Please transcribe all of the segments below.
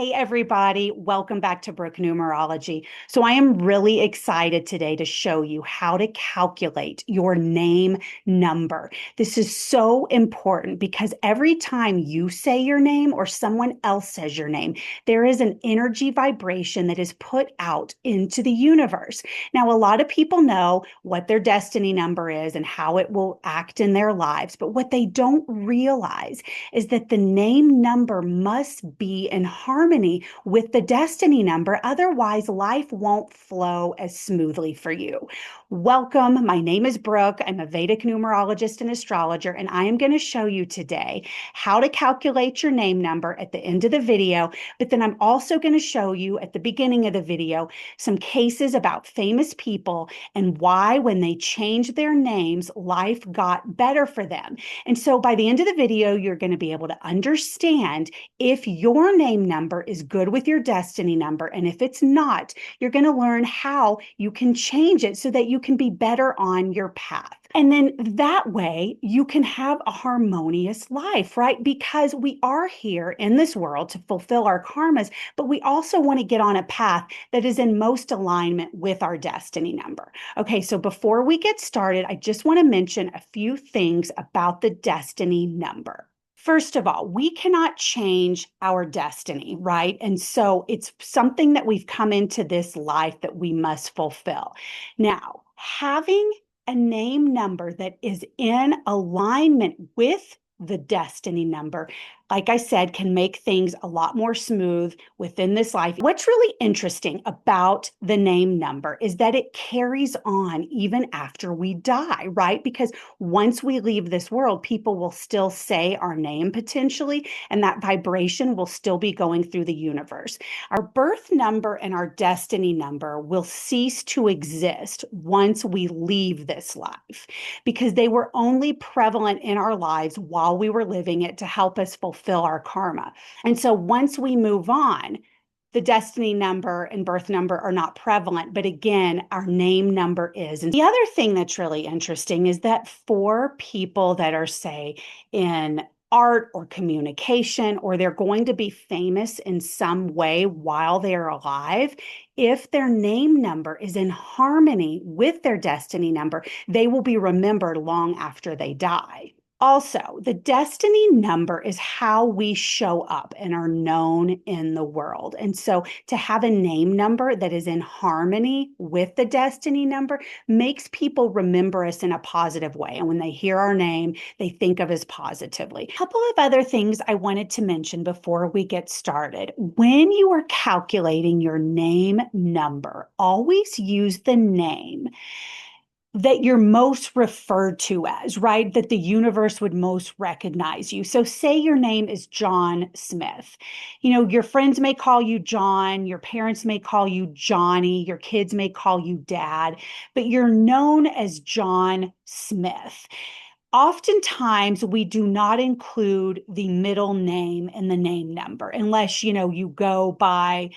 Hey everybody, welcome back to Brooke Numerology. So I am really excited today to show you how to calculate your name number. This is so important because every time you say your name or someone else says your name, there is an energy vibration that is put out into the universe. Now, a lot of people know what their destiny number is and how it will act in their lives, but what they don't realize is that the name number must be in harmony with the destiny number. Otherwise, life won't flow as smoothly for you. Welcome. My name is Brooke. I'm a Vedic numerologist and astrologer, and I am going to show you today how to calculate your name number at the end of the video. But then I'm also going to show you at the beginning of the video some cases about famous people and why, when they changed their names, life got better for them. And so by the end of the video, you're going to be able to understand if your name number is good with your destiny number. And if it's not, you're going to learn how you can change it so that you can be better on your path. And then that way you can have a harmonious life, right? Because we are here in this world to fulfill our karmas, but we also want to get on a path that is in most alignment with our destiny number. Okay, so before we get started, I just want to mention a few things about the destiny number. First of all, we cannot change our destiny, right? And so it's something that we've come into this life that we must fulfill. Now, having a name number that is in alignment with the destiny number, like I said, can make things a lot more smooth within this life. What's really interesting about the name number is that it carries on even after we die, right? Because once we leave this world, people will still say our name potentially, and that vibration will still be going through the universe. Our birth number and our destiny number will cease to exist once we leave this life because they were only prevalent in our lives while we were living it to help us fulfill our karma. And so once we move on, the destiny number and birth number are not prevalent, but again, our name number is. And the other thing that's really interesting is that for people that are, say, in art or communication, or they're going to be famous in some way while they're alive, if their name number is in harmony with their destiny number, they will be remembered long after they die. Also, the destiny number is how we show up and are known in the world. And so to have a name number that is in harmony with the destiny number makes people remember us in a positive way. And when they hear our name, they think of us positively. A couple of other things I wanted to mention before we get started. When you are calculating your name number, always use the name that you're most referred to as, right? That the universe would most recognize you. So say your name is John Smith. You know, your friends may call you John, your parents may call you Johnny, your kids may call you Dad, but you're known as John Smith. Oftentimes, we do not include the middle name in the name number unless, you go by,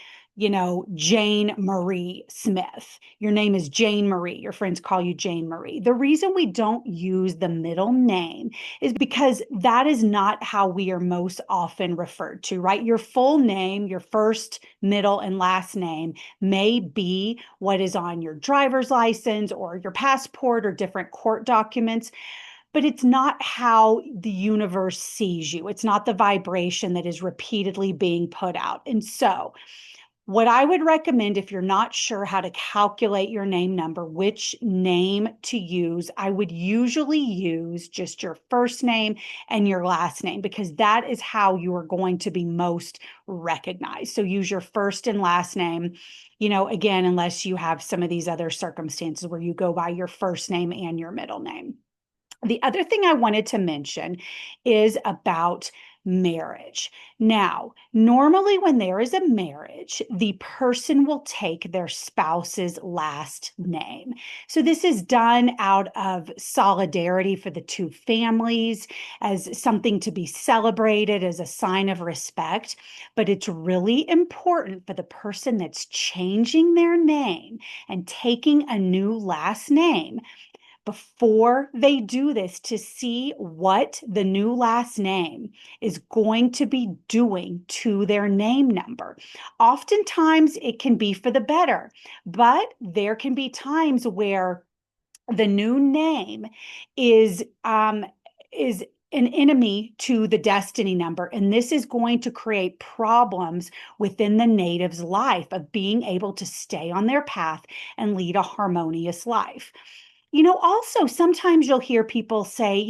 Jane Marie Smith. Your name is Jane Marie. Your friends call you Jane Marie. The reason we don't use the middle name is because that is not how we are most often referred to, right? Your full name, your first, middle, and last name may be what is on your driver's license or your passport or different court documents. But it's not how the universe sees you. It's not the vibration that is repeatedly being put out. And so, what I would recommend if you're not sure how to calculate your name number, which name to use, I would usually use just your first name and your last name because that is how you are going to be most recognized. So use your first and last name, again, unless you have some of these other circumstances where you go by your first name and your middle name. The other thing I wanted to mention is about marriage. Now, normally when there is a marriage, the person will take their spouse's last name. So this is done out of solidarity for the two families, as something to be celebrated, as a sign of respect. But it's really important for the person that's changing their name and taking a new last name before they do this to see what the new last name is going to be doing to their name number. Oftentimes it can be for the better, but there can be times where the new name is an enemy to the destiny number. And this is going to create problems within the native's life of being able to stay on their path and lead a harmonious life. Also sometimes you'll hear people say,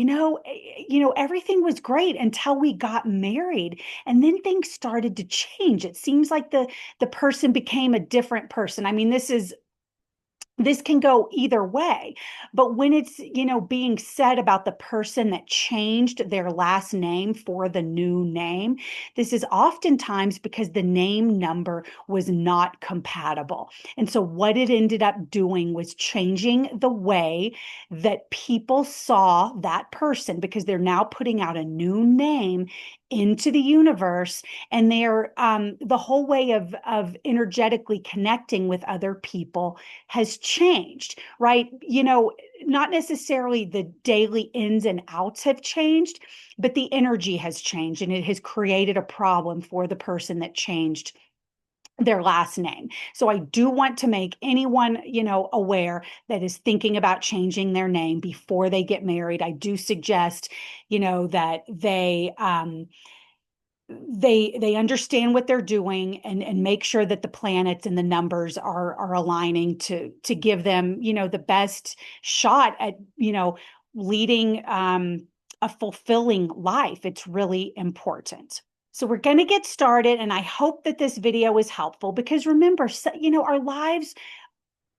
everything was great until we got married, and then things started to change. It seems like the person became a different person. I mean, this can go either way, but when it's being said about the person that changed their last name for the new name, this is oftentimes because the name number was not compatible. And so what it ended up doing was changing the way that people saw that person, because they're now putting out a new name into the universe, and they're the whole way of energetically connecting with other people has changed, right? Not necessarily the daily ins and outs have changed, but the energy has changed, and it has created a problem for the person that changed their last name. So I do want to make anyone, aware that is thinking about changing their name before they get married. I do suggest, that they understand what they're doing, and make sure that the planets and the numbers are aligning to give them, the best shot at, leading a fulfilling life. It's really important. So we're going to get started, and I hope that this video is helpful, because remember, our lives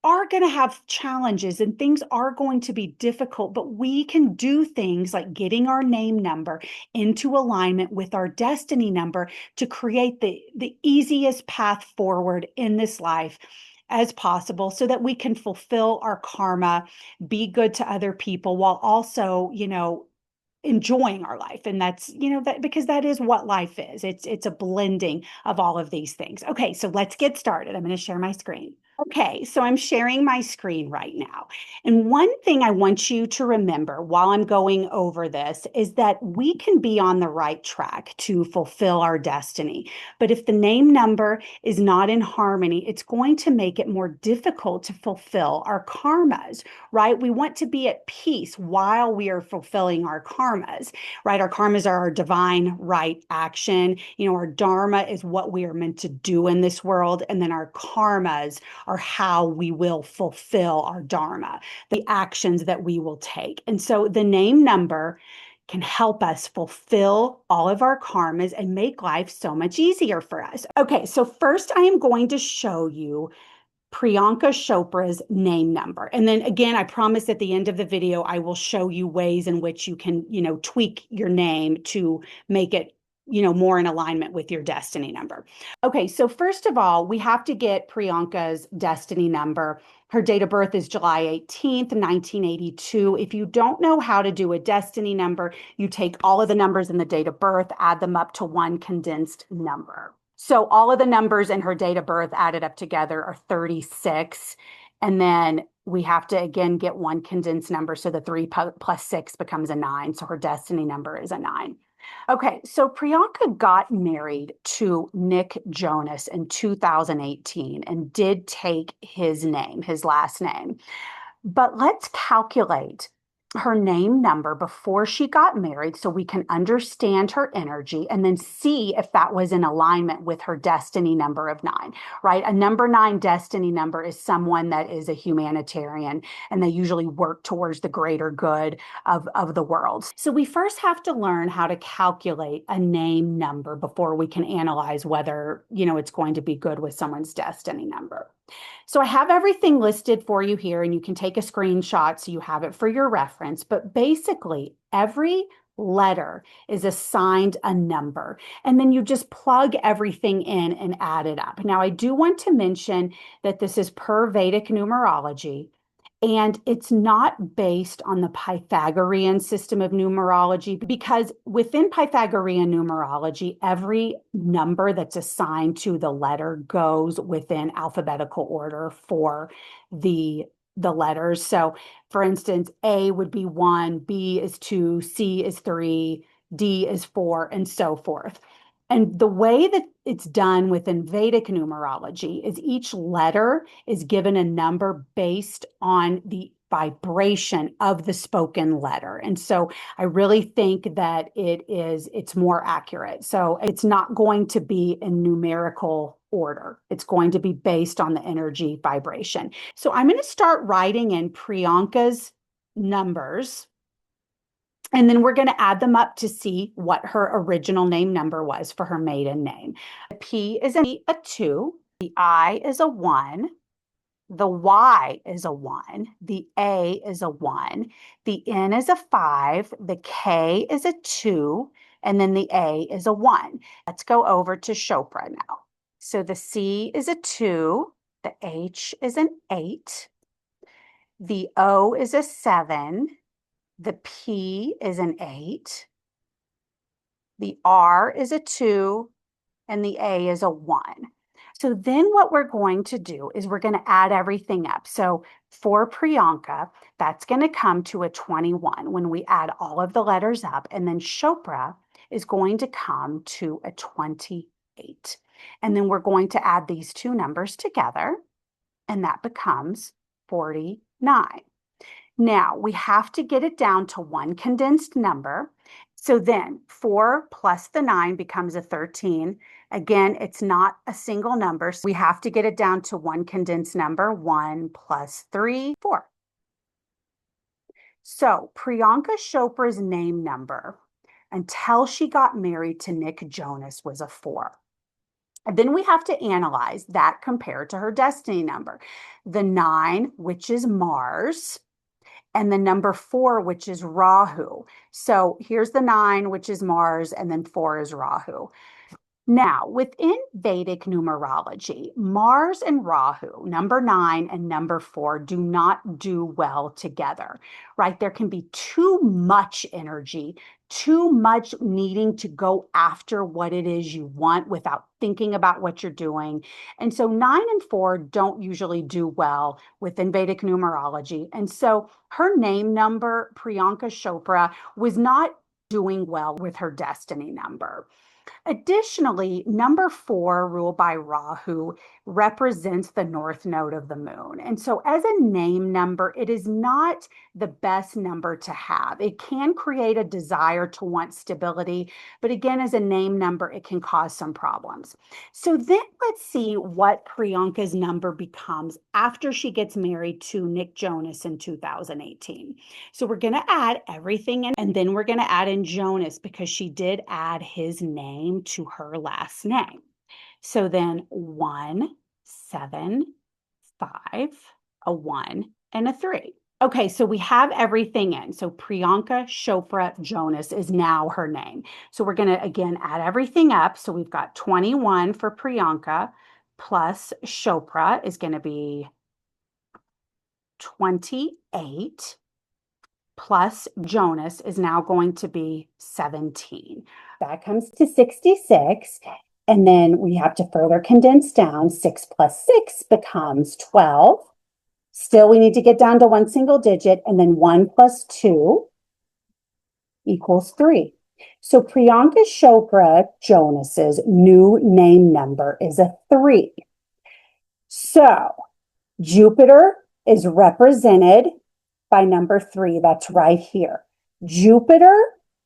are going to have challenges and things are going to be difficult, but we can do things like getting our name number into alignment with our destiny number to create the easiest path forward in this life as possible, so that we can fulfill our karma, be good to other people, while also, enjoying our life. And that's, that, because that is what life is. It's a blending of all of these things. Okay, so let's get started. I'm going to share my screen. Okay, so I'm sharing my screen right now. And one thing I want you to remember while I'm going over this is that we can be on the right track to fulfill our destiny. But if the name number is not in harmony, it's going to make it more difficult to fulfill our karmas, right? We want to be at peace while we are fulfilling our karmas, right? Our karmas are our divine right action. Our dharma is what we are meant to do in this world. And then our karmas are how we will fulfill our dharma, the actions that we will take. And so the name number can help us fulfill all of our karmas and make life so much easier for us. Okay, so first I am going to show you Priyanka Chopra's name number. And then again, I promise at the end of the video, I will show you ways in which you can, tweak your name to make it, more in alignment with your destiny number. Okay, so first of all, we have to get Priyanka's destiny number. Her date of birth is July 18th, 1982. If you don't know how to do a destiny number, you take all of the numbers in the date of birth, add them up to one condensed number. So all of the numbers in her date of birth added up together are 36. And then we have to, again, get one condensed number. So the 3 plus 6 becomes a 9. So her destiny number is a 9. Okay, so Priyanka got married to Nick Jonas in 2018 and did take his name, his last name. But let's calculate her name number before she got married so we can understand her energy, and then see if that was in alignment with her destiny number of 9, right? A number 9 destiny number is someone that is a humanitarian, and they usually work towards the greater good of the world. So we first have to learn how to calculate a name number before we can analyze whether, it's going to be good with someone's destiny number. So I have everything listed for you here, and you can take a screenshot so you have it for your reference. But basically, every letter is assigned a number, and then you just plug everything in and add it up. Now, I do want to mention that this is per Vedic numerology, and it's not based on the Pythagorean system of numerology, because within Pythagorean numerology, every number that's assigned to the letter goes within alphabetical order for the the letters. So for instance, A would be 1, B is 2, C is 3, D is 4, and so forth. And the way that it's done within Vedic numerology is each letter is given a number based on the vibration of the spoken letter. And so I really think that it's more accurate. So it's not going to be in numerical order. It's going to be based on the energy vibration. So I'm going to start writing in Priyanka's numbers, and then we're going to add them up to see what her original name number was for her maiden name. The P is a 2, the I is a 1, the Y is a 1, the A is a 1, the N is a 5, the K is a 2, and then the A is a 1. Let's go over to Chopra now. So the C is a 2, the H is an 8, the O is a 7, the P is an 8, the R is a 2, and the A is a 1. So then what we're going to do is we're going to add everything up. So for Priyanka, that's going to come to a 21 when we add all of the letters up. And then Chopra is going to come to a 28. And then we're going to add these two numbers together, and that becomes 49. Now, we have to get it down to one condensed number. So then 4 plus the 9 becomes a 13. Again, it's not a single number, so we have to get it down to one condensed number. 1 plus 3, 4. So Priyanka Chopra's name number until she got married to Nick Jonas was a 4. And then we have to analyze that compared to her destiny number. The 9, which is Mars, and the number 4, which is Rahu. So here's the 9, which is Mars, and then 4 is Rahu. Now, within Vedic numerology, Mars and Rahu, number 9 and number 4, do not do well together, right? There can be too much energy, too much needing to go after what it is you want without thinking about what you're doing. And so 9 and 4 don't usually do well within Vedic numerology. And so her name number, Priyanka Chopra, was not doing well with her destiny number. Additionally, number 4, ruled by Rahu, represents the north node of the moon. And so as a name number, it is not the best number to have. It can create a desire to want stability, but again, as a name number, it can cause some problems. So then let's see what Priyanka's number becomes after she gets married to Nick Jonas in 2018. So we're going to add everything in, and then we're going to add in Jonas because she did add his name to her last name. So then 1, 7, 5, a 1, and a 3. Okay, so we have everything in. So Priyanka Chopra Jonas is now her name. So we're going to, again, add everything up. So we've got 21 for Priyanka plus Chopra is going to be 28 plus Jonas is now going to be 17. That comes to 66. And then we have to further condense down. 6 plus 6 becomes 12. Still, we need to get down to one single digit. And then 1 plus 2 equals 3. So Priyanka Chopra Jonas's new name number is a 3. So Jupiter is represented by number 3. That's right here. Jupiter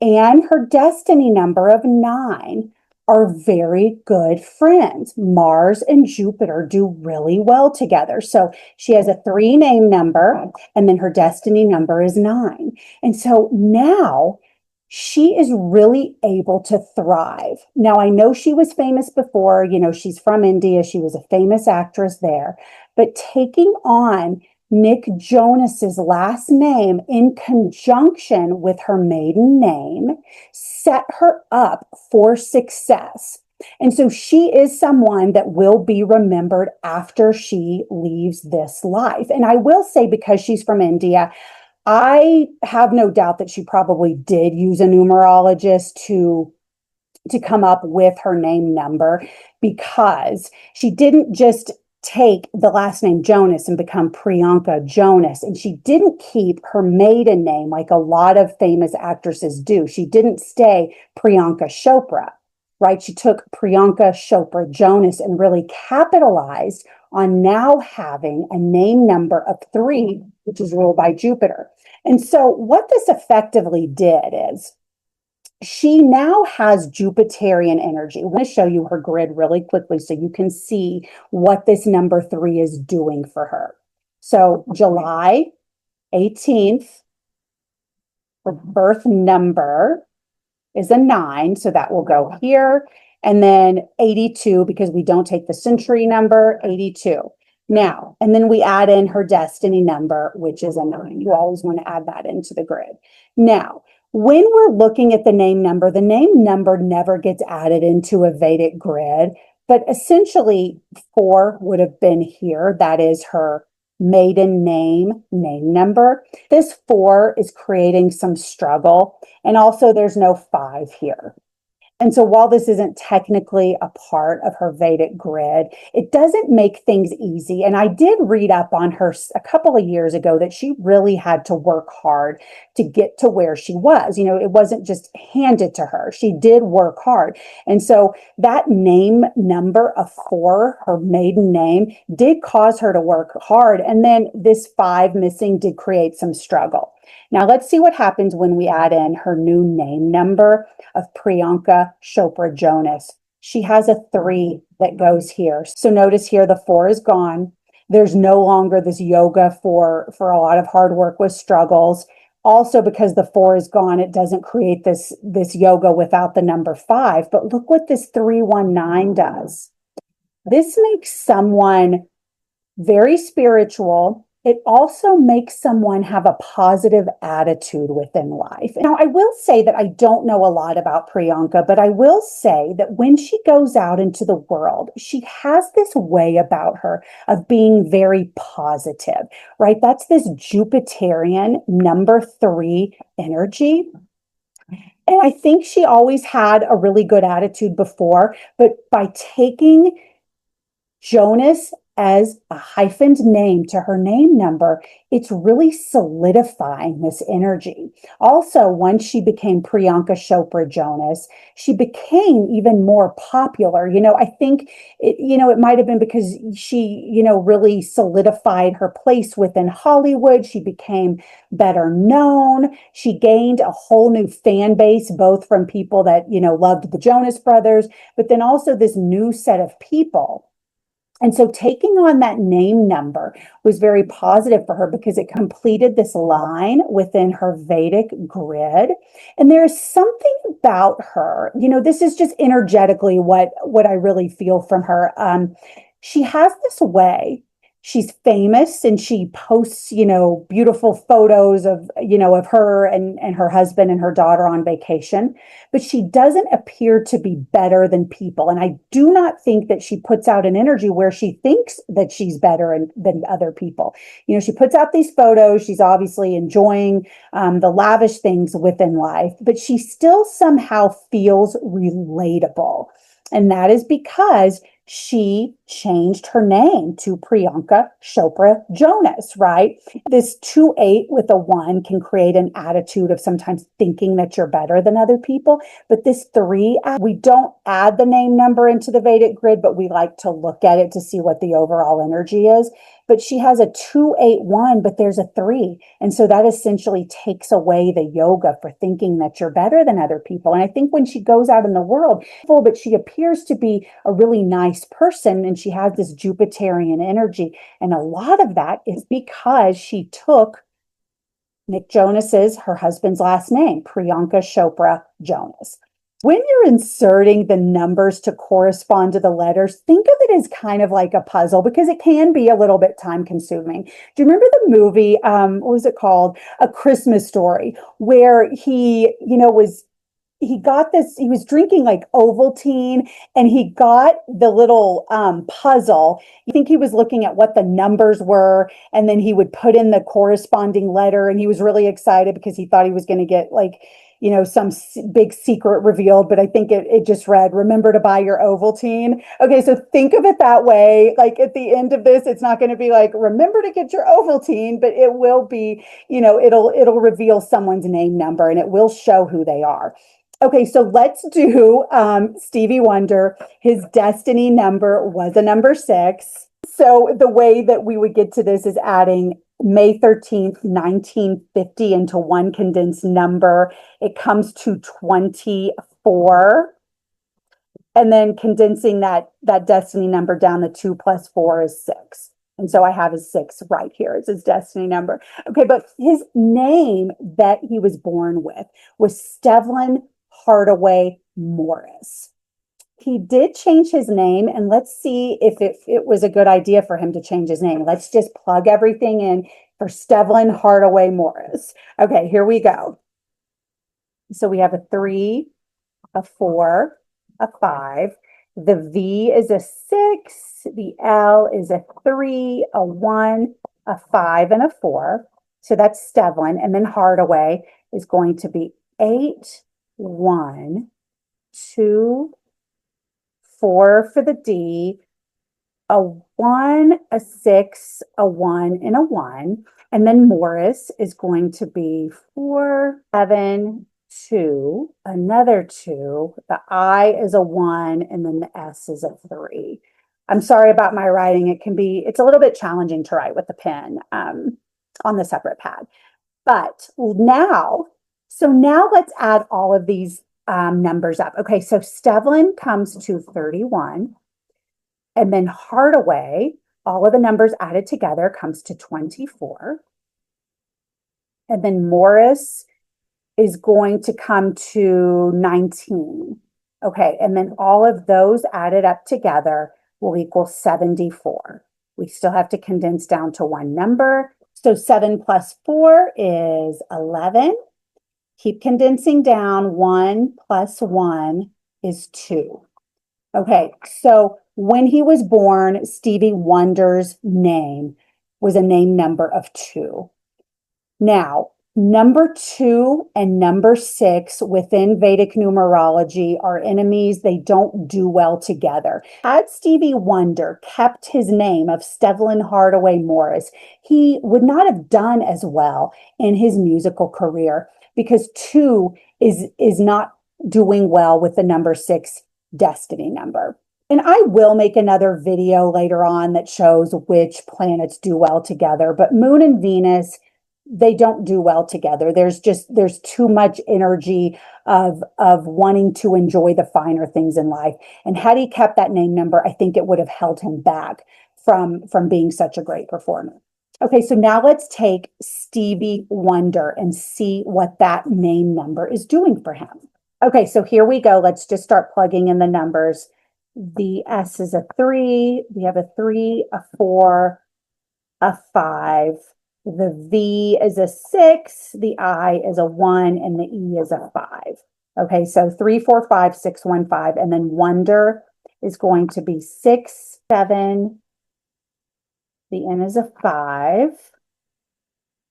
and her destiny number of 9 are very good friends. Mars and Jupiter do really well together. So she has a 3 name number, and then her destiny number is 9. And so now she is really able to thrive. Now, I know she was famous before. You know, she's from India. She was a famous actress there. But taking on Nick Jonas's last name in conjunction with her maiden name set her up for success. And so she is someone that will be remembered after she leaves this life. And I will say, because she's from India, I have no doubt that she probably did use a numerologist to come up with her name number, because she didn't just take the last name Jonas and become Priyanka Jonas. And she didn't keep her maiden name like a lot of famous actresses do. She didn't stay Priyanka Chopra, right? She took Priyanka Chopra Jonas and really capitalized on now having a name number of 3, which is ruled by Jupiter. And so what this effectively did is she now has Jupiterian energy. I'm going to show you her grid really quickly so you can see what this number 3 is doing for her. So July 18th, her birth number is a 9, so that will go here. And then 82, because we don't take the century number, 82. Now, and then we add in her destiny number, which is a 9. You always want to add that into the grid. Now, when we're looking at the name number never gets added into a Vedic grid, but essentially 4 would have been here. That is her maiden name number. This 4 is creating some struggle. And also there's no 5 here. And so while this isn't technically a part of her Vedic grid, it doesn't make things easy. And I did read up on her a couple of years ago that she really had to work hard to get to where she was. You know, it wasn't just handed to her. She did work hard. And so that name number of 4, her maiden name, did cause her to work hard. And then this 5 missing did create some struggle. Now let's see what happens when we add in her new name number of Priyanka Chopra Jonas. She has a 3 that goes here. So notice here the 4 is gone. There's no longer this yoga for a lot of hard work with struggles. Also, because the 4 is gone, it doesn't create this yoga without the number 5. But look what this 319 does. This makes someone very spiritual. It also makes someone have a positive attitude within life. Now, I will say that I don't know a lot about Priyanka, but I will say that when she goes out into the world, she has this way about her of being very positive, right? That's this Jupiterian number 3 energy. And I think she always had a really good attitude before, but by taking Jonas as a hyphened name to her name number, it's really solidifying this energy. Also, once she became Priyanka Chopra Jonas, she became even more popular. You know, I think it might have been because she, really solidified her place within Hollywood. She became better known. She gained a whole new fan base, both from people that, loved the Jonas Brothers, but then also this new set of people. And so taking on that name number was very positive for her because it completed this line within her Vedic grid. And there's something about her, this is just energetically what I really feel from her. She has this way. She's famous and she posts, beautiful photos of her and her husband and her daughter on vacation, but she doesn't appear to be better than people. And I do not think that she puts out an energy where she thinks that she's better than other people. She puts out these photos. She's obviously enjoying the lavish things within life, but she still somehow feels relatable. And that is because she changed her name to Priyanka Chopra Jonas, right? This 2-8 with a 1 can create an attitude of sometimes thinking that you're better than other people. But this 3, we don't add the name number into the Vedic grid, but we like to look at it to see what the overall energy is. But she has a 2-8-1, but there's a 3. And so that essentially takes away the yoga for thinking that you're better than other people. And I think when she goes out in the world, but she appears to be a really nice person and she has this Jupiterian energy. And a lot of that is because she took Nick Jonas's, her husband's last name, Priyanka Chopra Jonas. When you're inserting the numbers to correspond to the letters, think of it as kind of like a puzzle because it can be a little bit time consuming. Do you remember the movie, what was it called? A Christmas Story, where he was drinking like Ovaltine and he got the little puzzle. I think he was looking at what the numbers were and then he would put in the corresponding letter and he was really excited because he thought he was going to get some big secret revealed, but I think it just read, remember to buy your Ovaltine. Okay, so think of it that way. Like at the end of this, it's not going to be like, remember to get your Ovaltine, but it will be, it'll reveal someone's name number and it will show who they are. Okay, so let's do Stevie Wonder. His destiny number was a number 6. So the way that we would get to this is adding May 13th, 1950 into one condensed number. It comes to 24. And then condensing that destiny number down to 2 plus 4 is 6. And so I have his 6 right here. It's his destiny number. Okay, but his name that he was born with was Stevlin Hardaway Morris. He did change his name, and let's see if it was a good idea for him to change his name. Let's just plug everything in for Stevlin Hardaway Morris. Okay, here we go. So we have a 3, a 4, a 5. The V is a 6. The L is a 3, a 1, a 5, and a 4. So that's Stevlin. And then Hardaway is going to be 8, 1, 2, 4 for the D, a 1, a 6, a 1, and a 1. And then Morris is going to be 4, 7, 2, another 2. The I is a 1, and then the S is a 3. I'm sorry about my writing. It's a little bit challenging to write with the pen on the separate pad. But now let's add all of these numbers up. Okay, so Stevlin comes to 31. And then Hardaway, all of the numbers added together, comes to 24. And then Morris is going to come to 19. Okay, and then all of those added up together will equal 74. We still have to condense down to one number. So 7 plus 4 is 11. Keep condensing down. 1 plus 1 is 2. Okay, so when he was born, Stevie Wonder's name was a name number of 2. Now, number 2 and number 6 within Vedic numerology are enemies. They don't do well together. Had Stevie Wonder kept his name of Stevlin Hardaway Morris, he would not have done as well in his musical career because 2 is not doing well with the number 6 destiny number. And I will make another video later on that shows which planets do well together, but Moon and Venus, they don't do well together. There's too much energy of wanting to enjoy the finer things in life. And had he kept that name number, I think it would have held him back from being such a great performer. Okay, so now let's take Stevie Wonder and see what that name number is doing for him. Okay, so here we go. Let's just start plugging in the numbers. The S is a 3. We have a 3, a 4, a 5. The V is a 6. The I is a 1, and the E is a 5. Okay, so 3, 4, 5, 6, 1, 5. And then Wonder is going to be 6, 7. The N is a 5.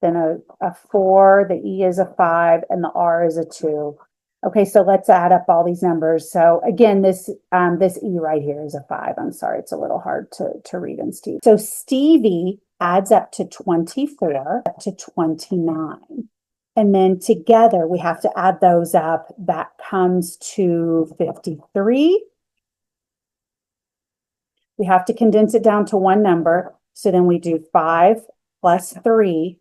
Then a 4. The E is a 5, and the R is a 2. Okay, so let's add up all these numbers. So again, this E right here is a 5. I'm sorry, it's a little hard to read in Stevie. So Stevie adds up to 24, up to 29. And then together we have to add those up. That comes to 53. We have to condense it down to one number. So then we do 5 plus 3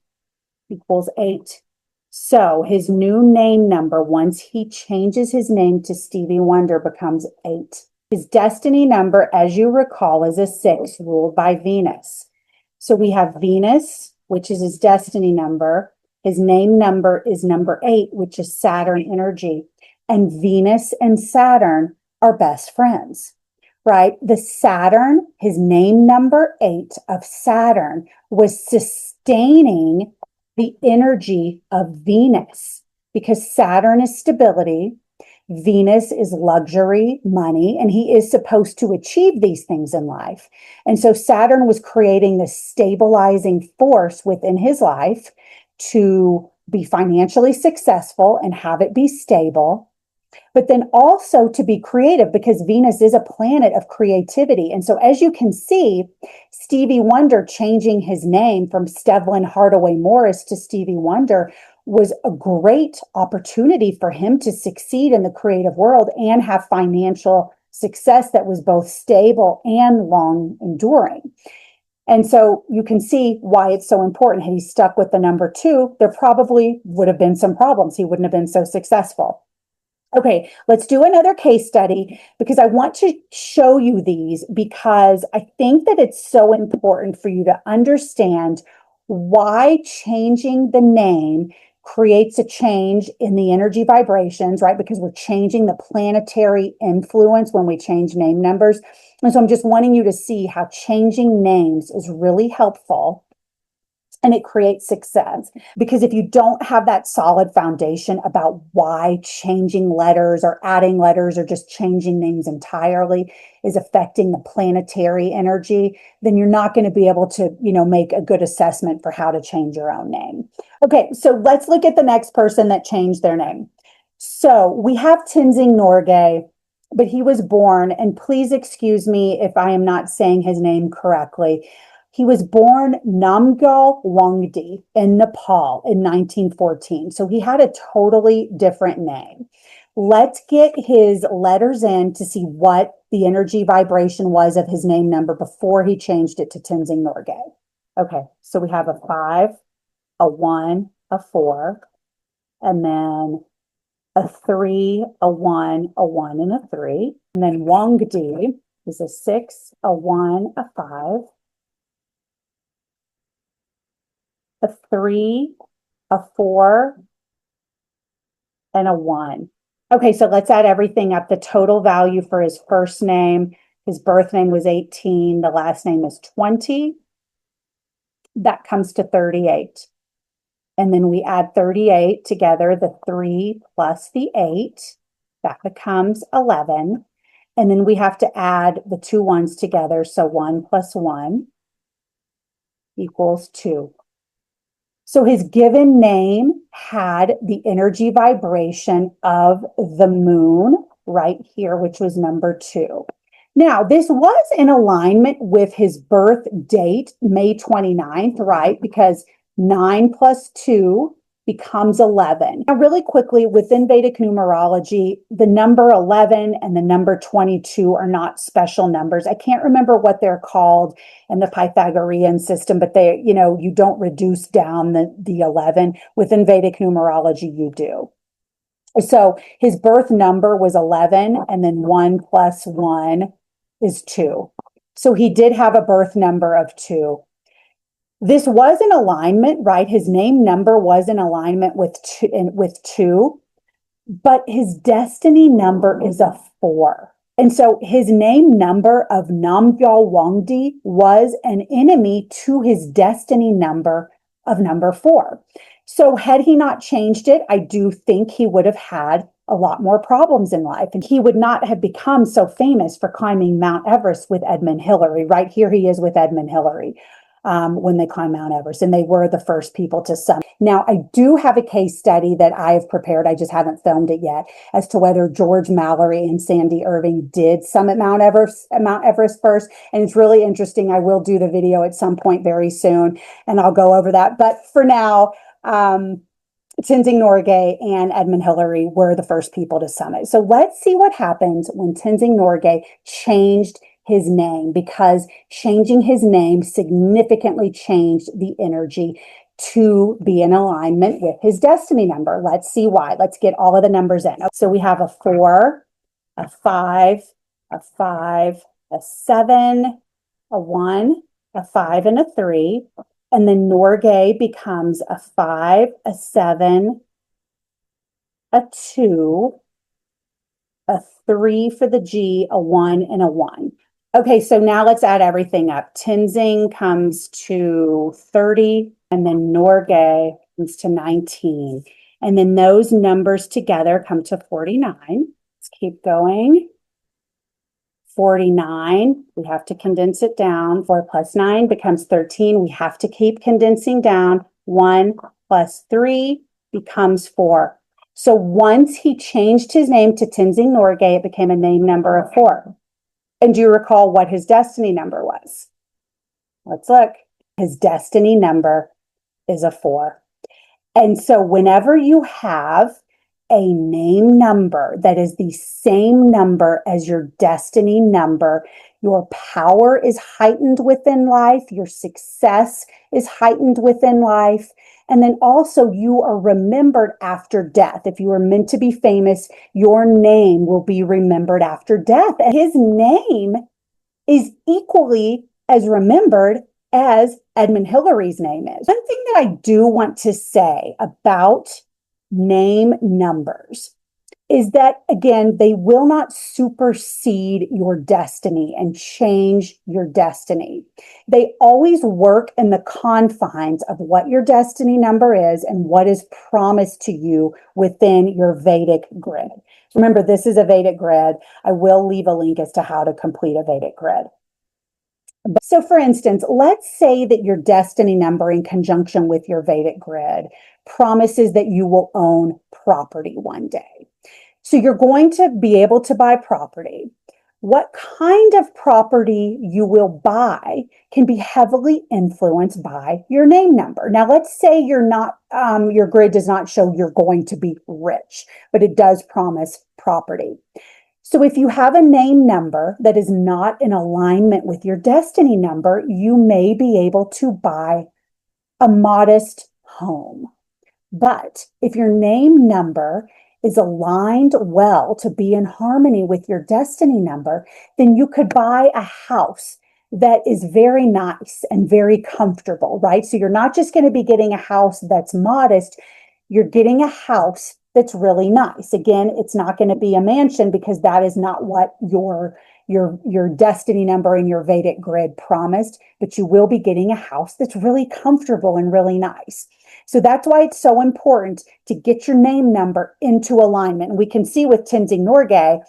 equals 8. So his new name number, once he changes his name to Stevie Wonder, becomes 8. His destiny number, as you recall, is a 6, ruled by Venus. So we have Venus, which is his destiny number. His name number is number 8, which is Saturn energy. And Venus and Saturn are best friends, right? The Saturn, his name number 8 of Saturn, was sustaining the energy of Venus, because Saturn is stability, Venus is luxury, money, and he is supposed to achieve these things in life. And so Saturn was creating this stabilizing force within his life to be financially successful and have it be stable, but then also to be creative because Venus is a planet of creativity. And so, as you can see, Stevie Wonder changing his name from Stevlin Hardaway Morris to Stevie Wonder was a great opportunity for him to succeed in the creative world and have financial success that was both stable and long enduring. And so you can see why it's so important. Had he stuck with the number 2, there probably would have been some problems. He wouldn't have been so successful. Okay, let's do another case study because I want to show you these because I think that it's so important for you to understand why changing the name creates a change in the energy vibrations, right? Because we're changing the planetary influence when we change name numbers. And so I'm just wanting you to see how changing names is really helpful and it creates success. Because if you don't have that solid foundation about why changing letters or adding letters or just changing names entirely is affecting the planetary energy, then you're not going to be able to, make a good assessment for how to change your own name. Okay, so let's look at the next person that changed their name. So we have Tenzing Norgay, but he was born, and please excuse me if I am not saying his name correctly. He was born Namgyal Wangdi in Nepal in 1914. So he had a totally different name. Let's get his letters in to see what the energy vibration was of his name number before he changed it to Tenzing Norgay. Okay, so we have a 5, a 1, a 4, and then a 3, a 1, and a 3. And then Wangdi is a 6, a 1, a 5. A 3, a 4, and a 1. Okay, so let's add everything up. The total value for his first name, his birth name was 18, the last name is 20. That comes to 38. And then we add 38 together, the 3 plus the 8, that becomes 11. And then we have to add the 2 ones together, so 1 plus 1 equals 2. So his given name had the energy vibration of the moon right here, which was number 2. Now, this was in alignment with his birth date, May 29th, right? Because 9 plus 2 becomes 11. Now, really quickly, within Vedic numerology, the number 11 and the number 22 are not special numbers. I can't remember what they're called in the Pythagorean system, but they, you don't reduce down the 11. Within Vedic numerology, you do. So his birth number was 11, and then 1 plus 1 is 2. So he did have a birth number of 2. This was in alignment, right? His name number was in alignment with 2, but his destiny number is a 4. And so his name number of Namgyal Wangdi was an enemy to his destiny number of number 4. So had he not changed it, I do think he would have had a lot more problems in life. And he would not have become so famous for climbing Mount Everest with Edmund Hillary. Right here he is with Edmund Hillary. When they climb Mount Everest, and they were the first people to summit. Now, I do have a case study that I have prepared. I just haven't filmed it yet as to whether George Mallory and Sandy Irving did summit Mount Everest first. And it's really interesting. I will do the video at some point very soon, and I'll go over that. But for now, Tenzing Norgay and Edmund Hillary were the first people to summit. So let's see what happens when Tenzing Norgay changed his name, because changing his name significantly changed the energy to be in alignment with his destiny number. Let's see why. Let's get all of the numbers in. So we have a 4, a 5, a 5, a 7, a 1, a 5, and a 3. And then Norgay becomes a 5, a 7, a 2, a 3 for the G, a 1, and a 1. Okay, so now let's add everything up. Tenzing comes to 30, and then Norgay comes to 19. And then those numbers together come to 49. Let's keep going. 49, we have to condense it down. 4 plus 9 becomes 13. We have to keep condensing down. 1 plus 3 becomes 4. So once he changed his name to Tenzing Norgay, it became a name number of 4. And do you recall what his destiny number was? Let's look. His destiny number is a 4. And so whenever you have a name number that is the same number as your destiny number, your power is heightened within life, your success is heightened within life, and then also you are remembered after death. If you are meant to be famous, your name will be remembered after death. And his name is equally as remembered as Edmund Hillary's name is. One thing that I do want to say about name numbers is that, again, they will not supersede your destiny and change your destiny. They always work in the confines of what your destiny number is and what is promised to you within your Vedic grid. Remember, this is a Vedic grid. I will leave a link as to how to complete a Vedic grid. So for instance, let's say that your destiny number in conjunction with your Vedic grid promises that you will own property one day. So you're going to be able to buy property. What kind of property you will buy can be heavily influenced by your name number. Now, let's say you're not, your grid does not show you're going to be rich, but it does promise property. So if you have a name number that is not in alignment with your destiny number, you may be able to buy a modest home. But if your name number is aligned well to be in harmony with your destiny number, then you could buy a house that is very nice and very comfortable, right? So you're not just going to be getting a house that's modest, you're getting a house that's really nice. Again, it's not going to be a mansion because that is not what your destiny number in your Vedic grid promised, but you will be getting a house that's really comfortable and really nice. So that's why it's so important to get your name number into alignment. And we can see with Tenzing Norgay,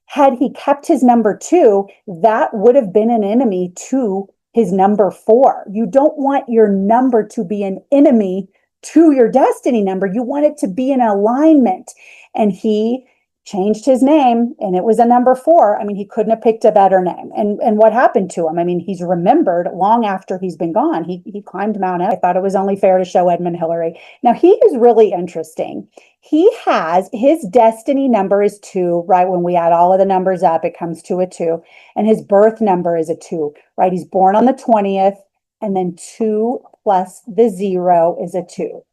had he kept his number 2, that would have been an enemy to his number 4. You don't want your number to be an enemy to your destiny number. You want it to be in alignment. And he changed his name and it was a number 4. I mean, he couldn't have picked a better name. And what happened to him? I mean, he's remembered long after he's been gone. He climbed Mount Everest. I thought it was only fair to show Edmund Hillary. Now, he is really interesting. He has, his destiny number is 2, right? When we add all of the numbers up, it comes to a 2. And his birth number is a 2, right? He's born on the 20th, and then 2 plus the 0 is a 2.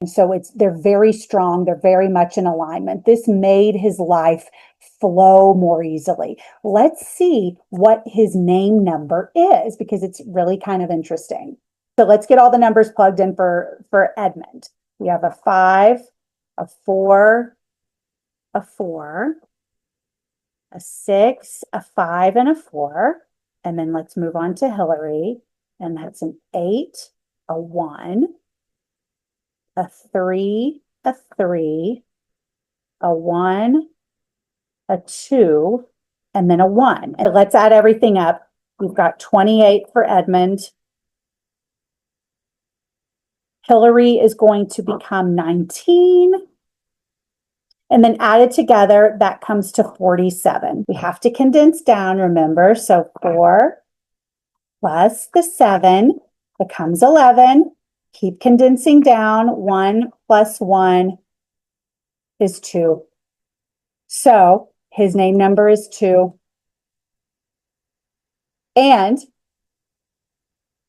And so they're very strong. They're very much in alignment. This made his life flow more easily. Let's see what his name number is because it's really kind of interesting. So let's get all the numbers plugged in for Edmund. We have a 5, a 4, a 4, a 6, a 5, and a 4. And then let's move on to Hillary. And that's an 8, a 1, a 3, a 3, a 1, a 2, and then a 1. And let's add everything up. We've got 28 for Edmund. Hillary is going to become 19. And then added together, that comes to 47. We have to condense down, remember. So 4 plus the 7 becomes 11. Keep condensing down. 1 plus 1 is 2. So his name number is 2. And,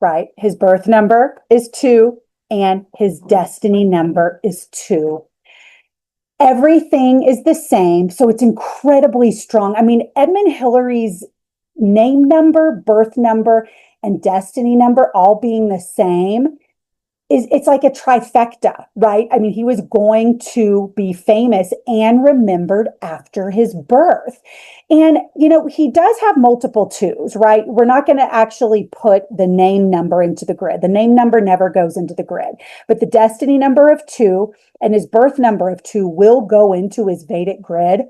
right, his birth number is 2. And his destiny number is 2. Everything is the same. So it's incredibly strong. I mean, Edmund Hillary's name number, birth number, and destiny number all being the same it's like a trifecta, right? I mean, he was going to be famous and remembered after his birth. And, you know, he does have multiple 2s, right? We're not going to actually put the name number into the grid. The name number never goes into the grid, but the destiny number of 2 and his birth number of 2 will go into his Vedic grid.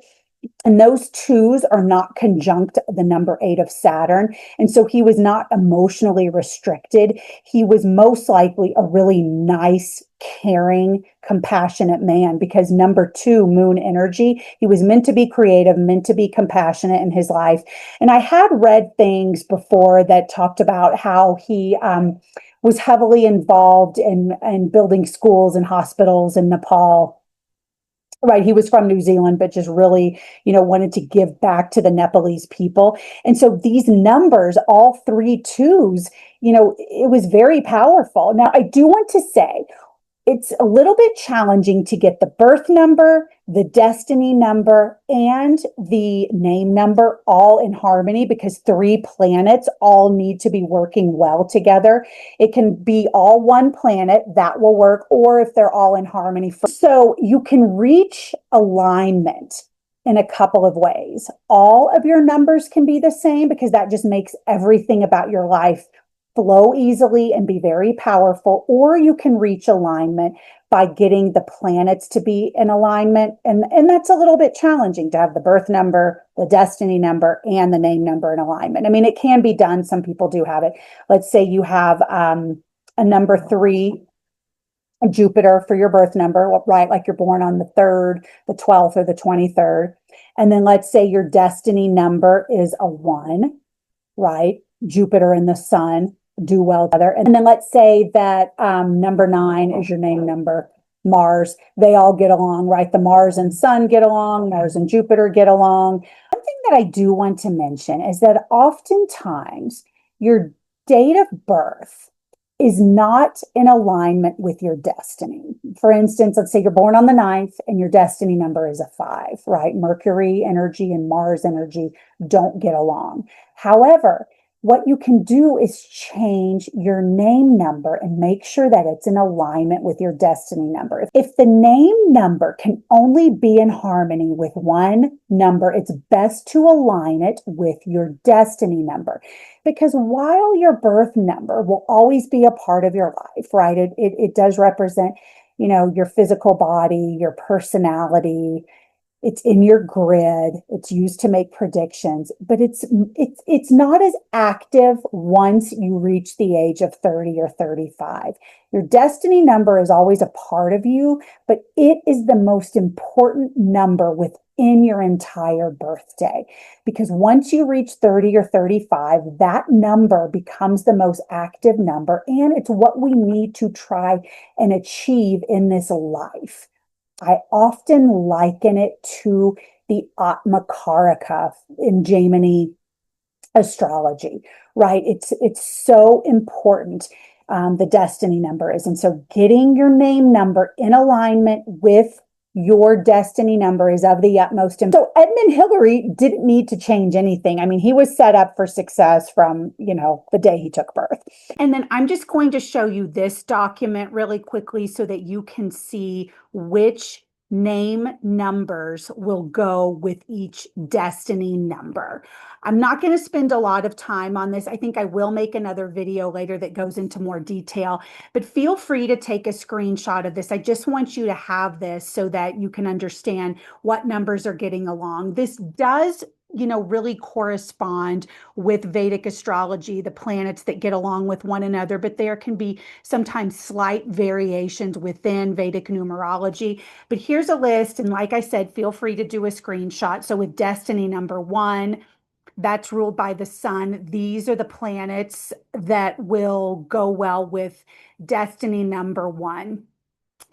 And those 2s are not conjunct the number 8 of Saturn. And so he was not emotionally restricted. He was most likely a really nice caring, compassionate man, because number two, moon energy, he was meant to be creative, meant to be compassionate in his life. And I had read things before that talked about how he was heavily involved in building schools and hospitals in Nepal. Right, he was from New Zealand, but just really, wanted to give back to the Nepalese people. And so these numbers, all three twos, it was very powerful. Now, I do want to say it's a little bit challenging to get the birth number, the destiny number, and the name number all in harmony because three planets all need to be working well together. It can be all one planet, that will work, or if they're all in harmony. So you can reach alignment in a couple of ways. All of your numbers can be the same because that just makes everything about your life flow easily and be very powerful, or you can reach alignment by getting the planets to be in alignment. And that's a little bit challenging to have the birth number, the destiny number, and the name number in alignment. I mean, it can be done. Some people do have it. Let's say you have a number 3, Jupiter for your birth number, right? Like you're born on the 3rd, the 12th, or the 23rd. And then let's say your destiny number is a 1, right? Jupiter and the sun do well together. And then let's say that number 9 is your name number, Mars. They all get along, right? The Mars and sun get along, Mars and Jupiter get along. One thing that I do want to mention is that oftentimes your date of birth is not in alignment with your destiny. For instance, let's say you're born on the 9th and your destiny number is a 5, right? Mercury energy and Mars energy don't get along. However, what you can do is change your name number and make sure that it's in alignment with your destiny number. If the name number can only be in harmony with one number, it's best to align it with your destiny number. Because while your birth number will always be a part of your life, right? It does represent, your physical body, your personality. It's in your grid. It's used to make predictions, but it's not as active once you reach the age of 30 or 35. Your destiny number is always a part of you, but it is the most important number within your entire birthday. Because once you reach 30 or 35, that number becomes the most active number, and it's what we need to try and achieve in this life. I often liken it to the Atma Karaka in Jaimini astrology, right? It's so important, the destiny number is. And so getting your name number in alignment with your destiny number is of the utmost importance. So Edmund Hillary didn't need to change anything. I mean, he was set up for success from, the day he took birth. And then I'm just going to show you this document really quickly so that you can see which name numbers will go with each destiny number. I'm not going to spend a lot of time on this. I think I will make another video later that goes into more detail, but feel free to take a screenshot of this. I just want you to have this so that you can understand what numbers are getting along. This does really correspond with Vedic astrology, the planets that get along with one another, but there can be sometimes slight variations within Vedic numerology. But here's a list, and like I said, feel free to do a screenshot. So with destiny number 1, that's ruled by the sun. These are the planets that will go well with destiny number 1.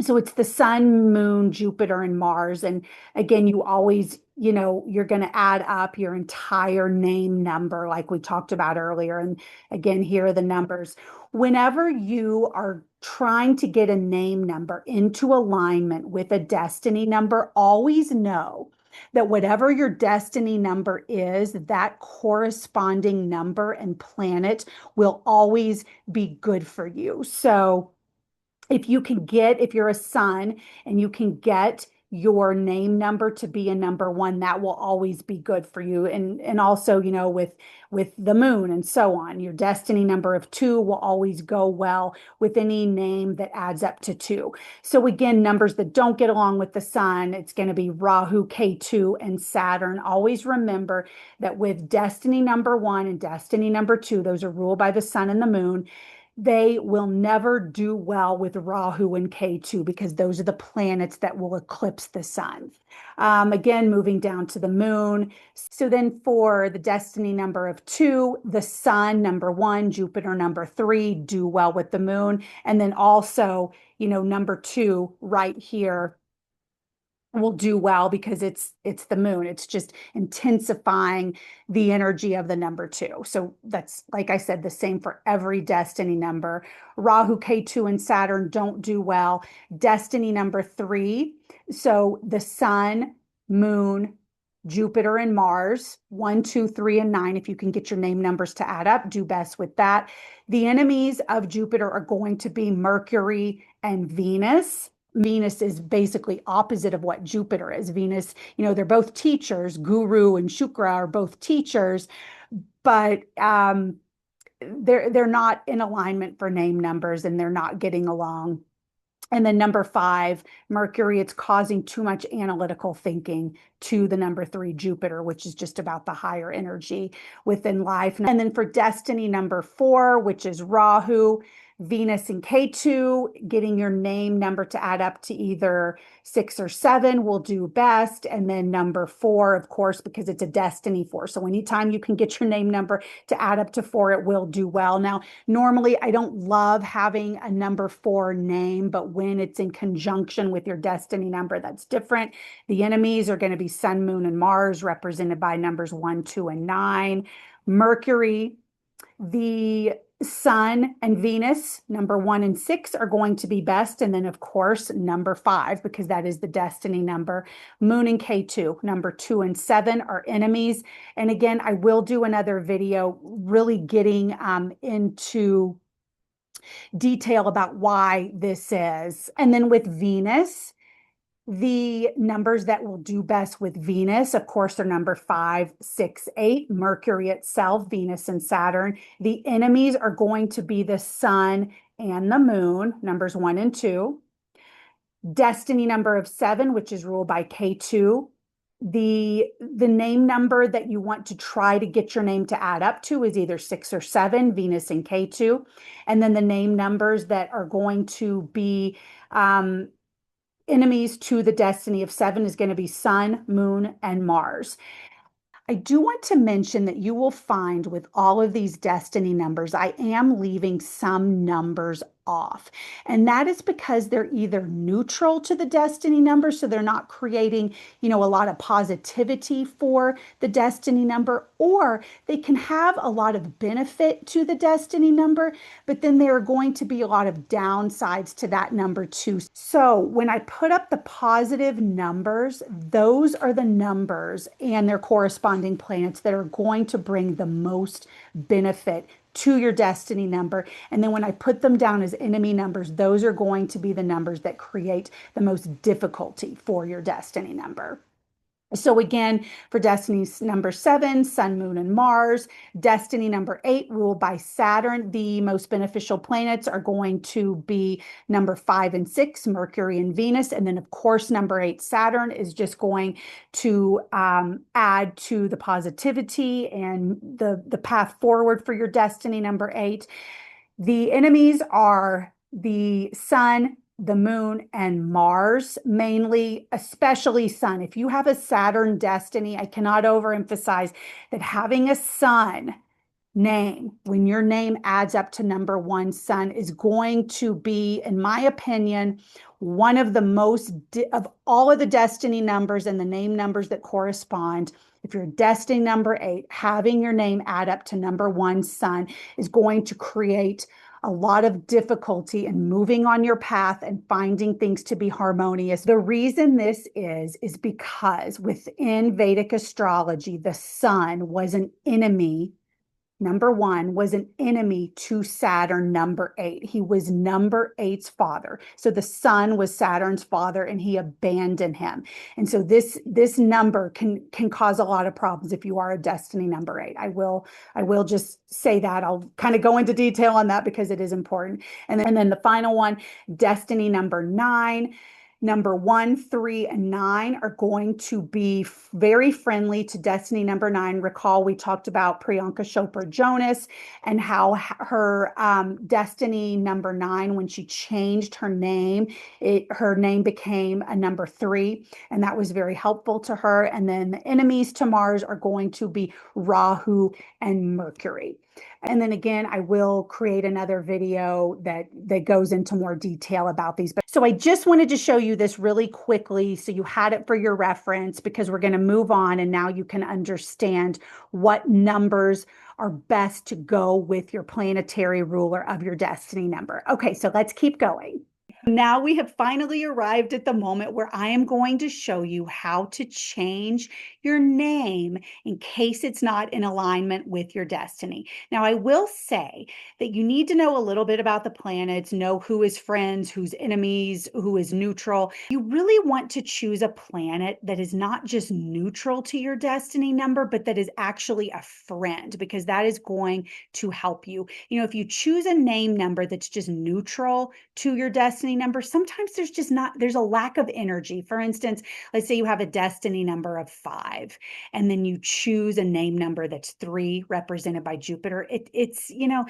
So it's the sun, moon, Jupiter, and Mars. And again, you always, you're going to add up your entire name number like we talked about earlier. And again, here are the numbers. Whenever you are trying to get a name number into alignment with a destiny number, always know that whatever your destiny number is, that corresponding number and planet will always be good for you. So if you're a sun and you can get your name number to be a number 1, that will always be good for you. And also, with the moon and so on, your destiny number of 2 will always go well with any name that adds up to 2. So again, numbers that don't get along with the sun, it's going to be Rahu, Ketu, and Saturn. Always remember that with destiny number 1 and destiny number 2, those are ruled by the sun and the moon. they will never do well with Rahu and Ketu because those are the planets that will eclipse the sun. Again, moving down to the moon. So then for the destiny number of 2, the sun, number 1, Jupiter, number 3, do well with the moon. And then also, number 2 right here will do well because it's the moon. It's just intensifying the energy of the number 2. So that's, like I said, the same for every destiny number. Rahu, Ketu, and Saturn don't do well. Destiny number 3. So the sun, moon, Jupiter, and Mars, 1, 2, 3, and 9. If you can get your name numbers to add up, do best with that. The enemies of Jupiter are going to be Mercury and Venus. Venus is basically opposite of what Jupiter is. Venus, they're both teachers. Guru and Shukra are both teachers, but they're not in alignment for name numbers, and they're not getting along. And then number 5, Mercury, it's causing too much analytical thinking to the number 3, Jupiter, which is just about the higher energy within life. And then for destiny number 4, which is Rahu, Venus, and Ketu, getting your name number to add up to either 6 or 7 will do best. And then number 4, of course, because it's a destiny 4. So anytime you can get your name number to add up to 4, it will do well. Now, normally I don't love having a number 4 name, but when it's in conjunction with your destiny number, that's different. The enemies are going to be Sun, Moon, and Mars, represented by numbers 1, 2, and 9. Mercury, the Sun, and Venus, number 1 and 6, are going to be best. And then, of course, number 5, because that is the destiny number. Moon and K2, number 2 and 7, are enemies. And again, I will do another video really getting into detail about why this is. And then with Venus, the numbers that will do best with Venus, of course, are number 5, 6, 8, Mercury itself, Venus and Saturn. The enemies are going to be the sun and the moon, numbers 1 and 2. Destiny number of 7, which is ruled by K2. The name number that you want to try to get your name to add up to is either 6 or 7, Venus and K2. And then the name numbers that are going to be enemies to the destiny of 7 is going to be Sun, Moon, and Mars. I do want to mention that you will find with all of these destiny numbers, I am leaving some numbers off. And that is because they're either neutral to the destiny number, so they're not creating, a lot of positivity for the destiny number, or they can have a lot of benefit to the destiny number, but then there are going to be a lot of downsides to that number too. So when I put up the positive numbers, those are the numbers and their corresponding planets that are going to bring the most benefit to your destiny number. And then when I put them down as enemy numbers, those are going to be the numbers that create the most difficulty for your destiny number. So again, for destiny number 7, Sun, Moon, and Mars. Destiny number 8, ruled by Saturn. The most beneficial planets are going to be number 5 and 6, Mercury and Venus. And then, of course, number 8, Saturn, is just going to add to the positivity and the path forward for your destiny number 8. The enemies are the Sun, the moon, and Mars, mainly, especially Sun. If you have a Saturn destiny, I cannot overemphasize that having a Sun name, when your name adds up to number 1, Sun, is going to be, in my opinion, one of the most, of all of the destiny numbers and the name numbers that correspond. If you're destiny number 8, having your name add up to number 1, Sun, is going to create a lot of difficulty in moving on your path and finding things to be harmonious. The reason this is because within Vedic astrology, the sun was an enemy. Number 1 was an enemy to Saturn, number 8. He was number 8's father. So the sun was Saturn's father, and he abandoned him. And so this number can cause a lot of problems if you are a destiny number 8. I will just say that. I'll kind of go into detail on that because it is important. And then the final one, destiny number 9. Number 1, 3, and 9 are going to be very friendly to destiny number 9. Recall we talked about Priyanka Chopra Jonas and how her destiny number 9, when she changed her name, her name became a number 3, and that was very helpful to her. And then the enemies to Mars are going to be Rahu and Mercury. And then again, I will create another video that goes into more detail about these. But so I just wanted to show you this really quickly so you had it for your reference, because we're going to move on and now you can understand what numbers are best to go with your planetary ruler of your destiny number. Okay, so let's keep going. Now we have finally arrived at the moment where I am going to show you how to change your name in case it's not in alignment with your destiny. Now, I will say that you need to know a little bit about the planets, know who is friends, who's enemies, who is neutral. You really want to choose a planet that is not just neutral to your destiny number, but that is actually a friend, because that is going to help you. You know, if you choose a name number that's just neutral to your destiny number, sometimes there's a lack of energy. For instance, let's say you have a destiny number of 5, and then you choose a name number that's 3, represented by Jupiter. It's, you know,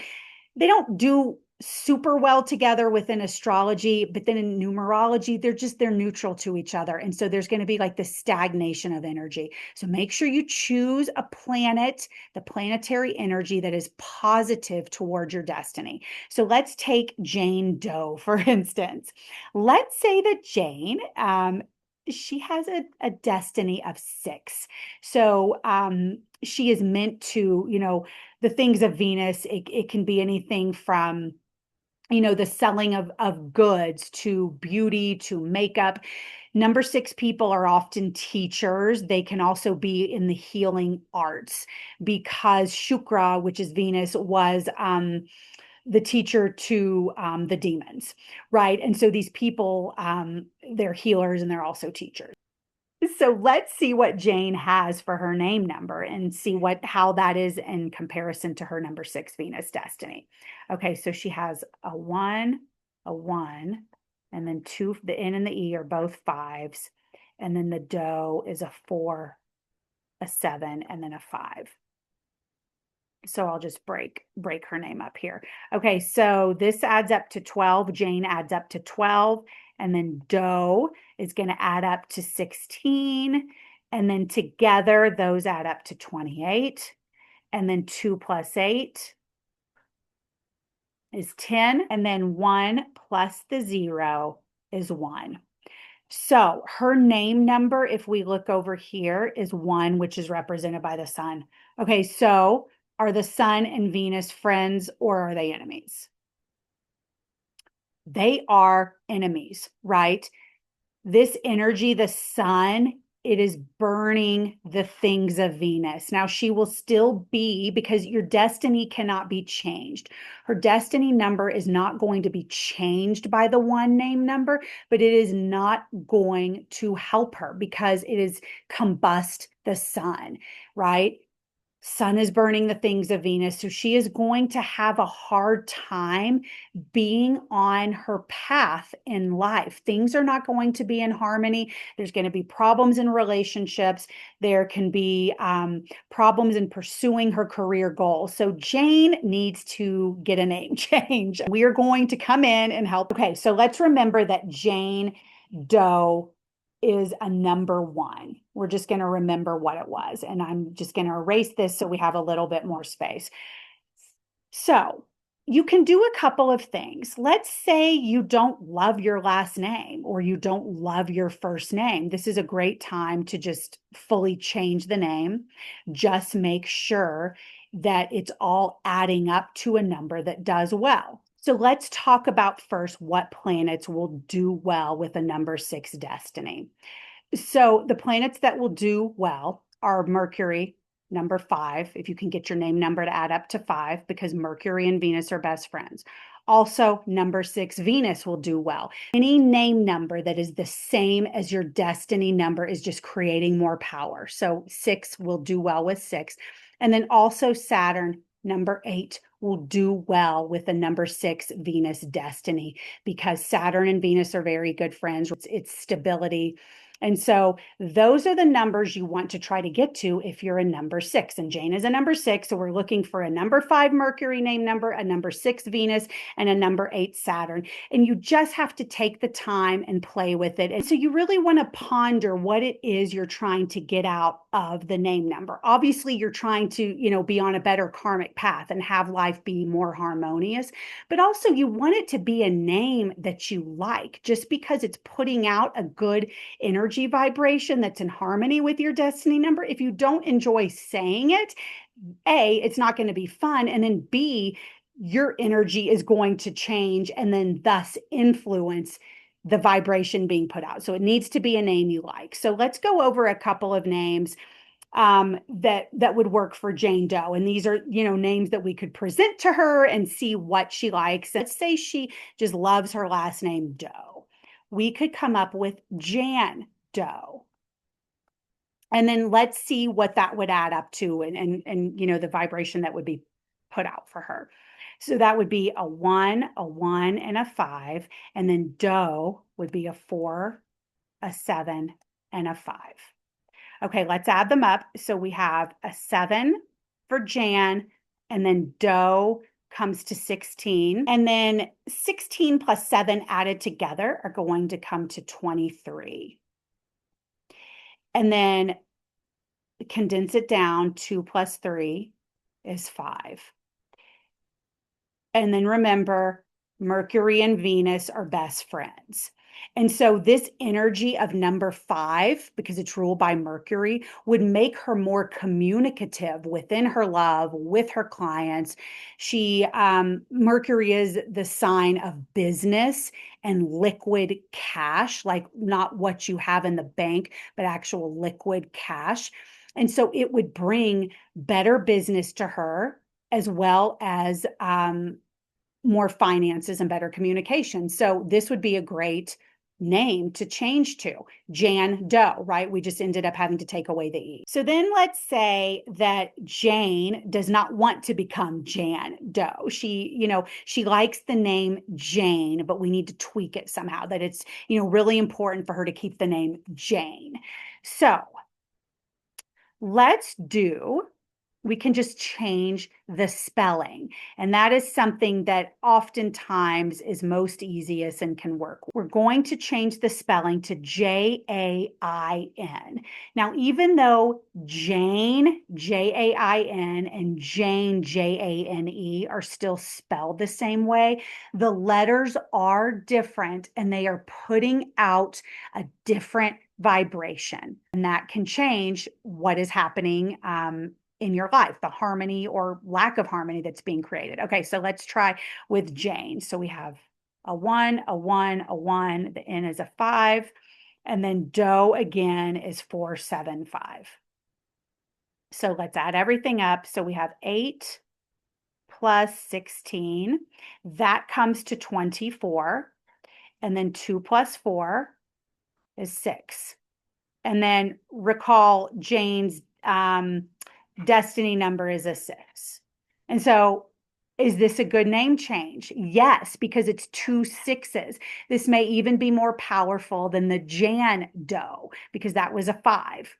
they don't do super well together within astrology, but then in numerology, they're neutral to each other. And so there's going to be like the stagnation of energy. So make sure you choose a planet, the planetary energy that is positive towards your destiny. So let's take Jane Doe, for instance. Let's say that Jane, she has a destiny of 6. So she is meant to, you know, the things of Venus. It can be anything from, you know, the selling of goods to beauty to makeup. Number 6 people are often teachers. They can also be in the healing arts, because Shukra, which is Venus, was the teacher to the demons, right? And so these people, they're healers and they're also teachers. So let's see what Jane has for her name number and see how that is in comparison to her number 6 Venus destiny. Okay, so she has a 1, and then 2, the N and the E are both 5s, and then the Doe is a 4, a 7, and then a 5. So I'll just break her name up here. Okay, so this adds up to 12. Jane adds up to 12. And then Doe is going to add up to 16. And then together, those add up to 28. And then 2 plus 8 is 10. And then 1 plus the 0 is 1. So her name number, if we look over here, is 1, which is represented by the sun. Okay, so are the sun and Venus friends, or are they enemies? They are enemies, right? This energy, the sun, it is burning the things of Venus. Now, she will still be, because your destiny cannot be changed. Her destiny number is not going to be changed by the 1 name number, but it is not going to help her because it is combust the sun, right? Sun is burning the things of Venus. So she is going to have a hard time being on her path in life. Things are not going to be in harmony. There's going to be problems in relationships. There can be problems in pursuing her career goals. So Jane needs to get a name change. We are going to come in and help. Okay, so let's remember that Jane Doe is a number 1. We're just going to remember what it was. And I'm just going to erase this so we have a little bit more space. So you can do a couple of things. Let's say you don't love your last name or you don't love your first name. This is a great time to just fully change the name. Just make sure that it's all adding up to a number that does well. So let's talk about first what planets will do well with a number 6 destiny. So the planets that will do well are Mercury, number 5, if you can get your name number to add up to 5, because Mercury and Venus are best friends. Also, number 6, Venus will do well. Any name number that is the same as your destiny number is just creating more power. So 6 will do well with 6. And then also Saturn, number 8, will do well with the number 6 Venus destiny, because Saturn and Venus are very good friends. It's stability. And so those are the numbers you want to try to get to if you're a number 6. And Jane is a number 6. So we're looking for a number 5 Mercury name number, a number 6 Venus, and a number 8 Saturn. And you just have to take the time and play with it. And so you really want to ponder what it is you're trying to get out of the name number. Obviously, you're trying to, be on a better karmic path and have life be more harmonious. But also you want it to be a name that you like, just because it's putting out a good energy vibration that's in harmony with your destiny number. If you don't enjoy saying it, A, it's not going to be fun. And then B, your energy is going to change and then thus influence the vibration being put out. So it needs to be a name you like. So let's go over a couple of names that would work for Jane Doe. And these are, names that we could present to her and see what she likes. Let's say she just loves her last name Doe. We could come up with Jan Doe. And then let's see what that would add up to and the vibration that would be put out for her. So that would be a 1, and a 5. And then Doe would be a 4, a 7, and a 5. Okay, let's add them up. So we have a 7 for Jan, and then Doe comes to 16. And then 16 plus 7 added together are going to come to 23. And then condense it down, 2 plus 3 is 5. And then remember, Mercury and Venus are best friends. And so this energy of number 5, because it's ruled by Mercury, would make her more communicative within her love, with her clients. Mercury is the sign of business and liquid cash, like not what you have in the bank, but actual liquid cash. And so it would bring better business to her, as well as more finances and better communication. So this would be a great name to change to, Jan Doe, right? We just ended up having to take away the E. So then let's say that Jane does not want to become Jan Doe. She likes the name Jane, but we need to tweak it somehow, that it's, really important for her to keep the name Jane. So we can just change the spelling. And that is something that oftentimes is most easiest and can work. We're going to change the spelling to Jain. Now, even though Jane, Jain, and Jane, Jane, are still spelled the same way, the letters are different and they are putting out a different vibration. And that can change what is happening in your life, the harmony or lack of harmony that's being created. Okay, so let's try with Jane. So we have a 1, a 1, a 1. The N is a 5. And then Doe again is 4, 7, 5. So let's add everything up. So we have 8 plus 16. That comes to 24. And then 2 plus 4 is 6. And then recall Jane's destiny number is a 6. And so is this a good name change? Yes, because it's 2 6s. This may even be more powerful than the Jan Doe, because that was a 5.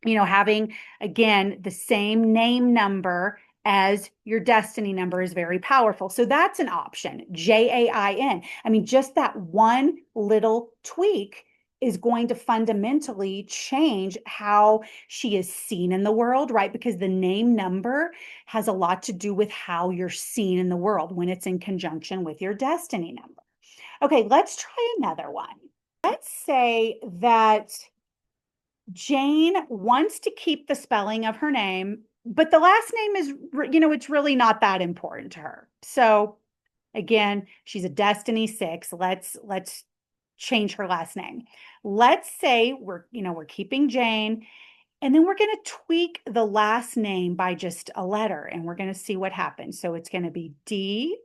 Having, again, the same name number as your destiny number is very powerful. So that's an option, Jain. I mean, just that one little tweak is going to fundamentally change how she is seen in the world, right? Because the name number has a lot to do with how you're seen in the world when it's in conjunction with your destiny number. Okay, let's try another one. Let's say that Jane wants to keep the spelling of her name, but the last name is, it's really not that important to her. So again, she's a destiny 6. Let's change her last name. Let's say we're keeping Jane, and then we're going to tweak the last name by just a letter, and we're going to see what happens. So it's going to be D-O-O-E.